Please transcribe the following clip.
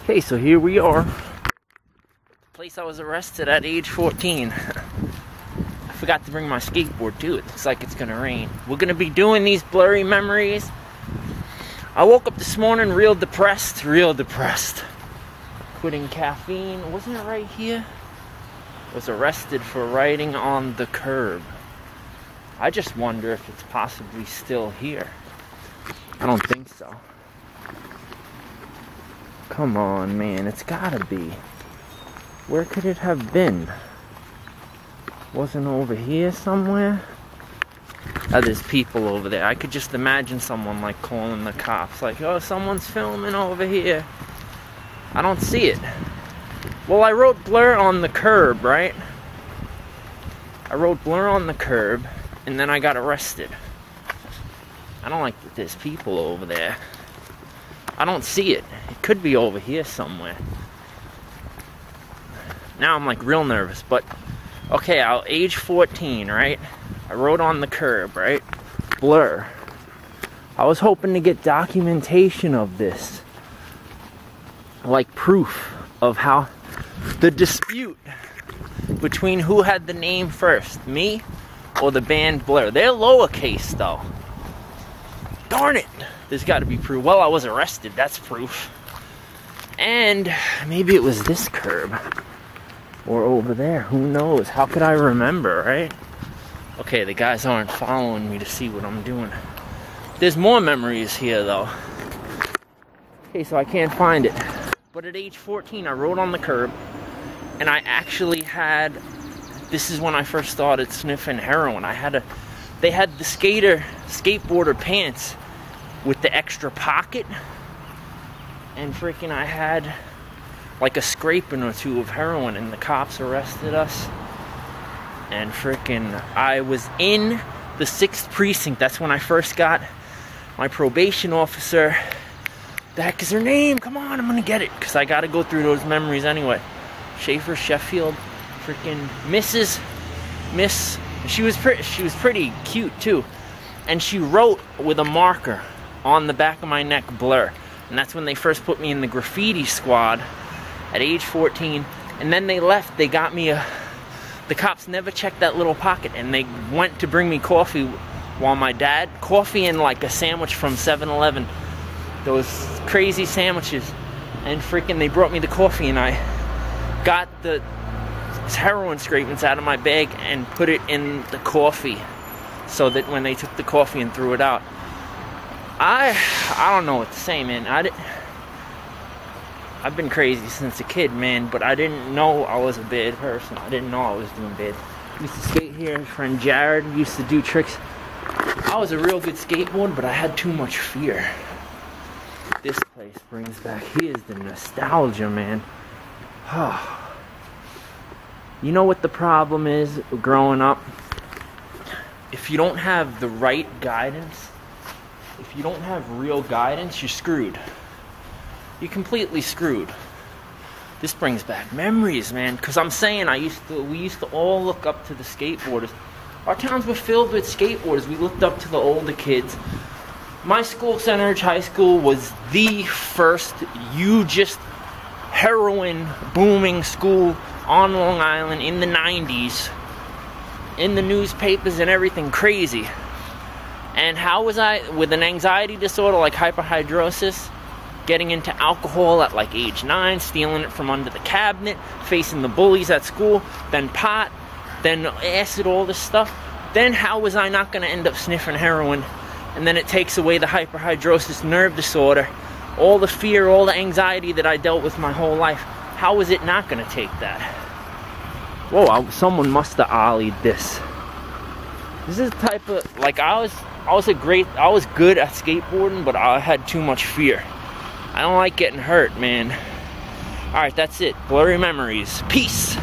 Okay, so here we are. The place I was arrested at age 14. I forgot to bring my skateboard too. It looks like it's gonna rain. We're gonna be doing these blurry memories. I woke up this morning real depressed. Quitting caffeine. Wasn't it right here? Was arrested for riding on the curb. I just wonder if it's possibly still here. I don't think so. Come on, man, it's gotta be. Where could it have been? Wasn't over here somewhere? Oh, there's people over there. I could just imagine someone like calling the cops, like, oh, someone's filming over here. I don't see it. Well, I wrote blur on the curb, right? I wrote blur on the curb, and then I got arrested. I don't like that there's people over there. I don't see it. It could be over here somewhere. Now I'm like real nervous, but okay, I'll age 14, right? I wrote on the curb, right? Blur. I was hoping to get documentation of this. Like proof of how the dispute between who had the name first, me or the band Blur. They're lowercase though. Darn it! There's got to be proof. Well, I was arrested. That's proof. And maybe it was this curb. Or over there. Who knows? How could I remember, right? Okay, the guys aren't following me to see what I'm doing. There's more memories here, though. Okay, so I can't find it. But at age 14, I rode on the curb. And I actually had... This is when I first started sniffing heroin. They had the skateboarder pants with the extra pocket, and freaking I had like a scraping or two of heroin, and the cops arrested us, and freaking I was in the 6th precinct. That's when I first got my probation officer. The heck is her name? Come on, I'm gonna get it, because I gotta go through those memories anyway. Schaefer Sheffield, freaking Miss. She was pretty cute too, and she wrote with a marker on the back of my neck, Blur. And that's when they first put me in the graffiti squad at age 14. And then they left. They got me the cops never checked that little pocket, and they went to bring me coffee while my dad, coffee and like a sandwich from 7-Eleven, those crazy sandwiches, and freaking they brought me the coffee, and I got the heroin scrapings out of my bag and put it in the coffee, so that when they took the coffee and threw it out, I don't know what to say, man. I've been crazy since a kid, man, but I didn't know I was a bad person. I didn't know I was doing bad. I used to skate here. His friend Jared used to do tricks. I was a real good skateboarder, but I had too much fear. This place brings back, here's the nostalgia, man. You know what the problem is growing up? If you don't have the right guidance, if you don't have real guidance, you're screwed. You're completely screwed. This brings back memories, man. Because I'm saying, we used to all look up to the skateboarders. Our towns were filled with skateboarders. We looked up to the older kids. My school, Center Ridge High School, was the first hugest heroin booming school on Long Island in the 90s. In the newspapers and everything, crazy. And how was I, with an anxiety disorder like hyperhidrosis, getting into alcohol at like age 9, stealing it from under the cabinet, facing the bullies at school, then pot, then acid, all this stuff. Then how was I not going to end up sniffing heroin? And then it takes away the hyperhidrosis nerve disorder, all the fear, all the anxiety that I dealt with my whole life. How was it not going to take that? Whoa, someone must have ollied this. This is the type of, like, I was good at skateboarding, but I had too much fear. I don't like getting hurt, man. Alright, that's it. Blurry memories. Peace.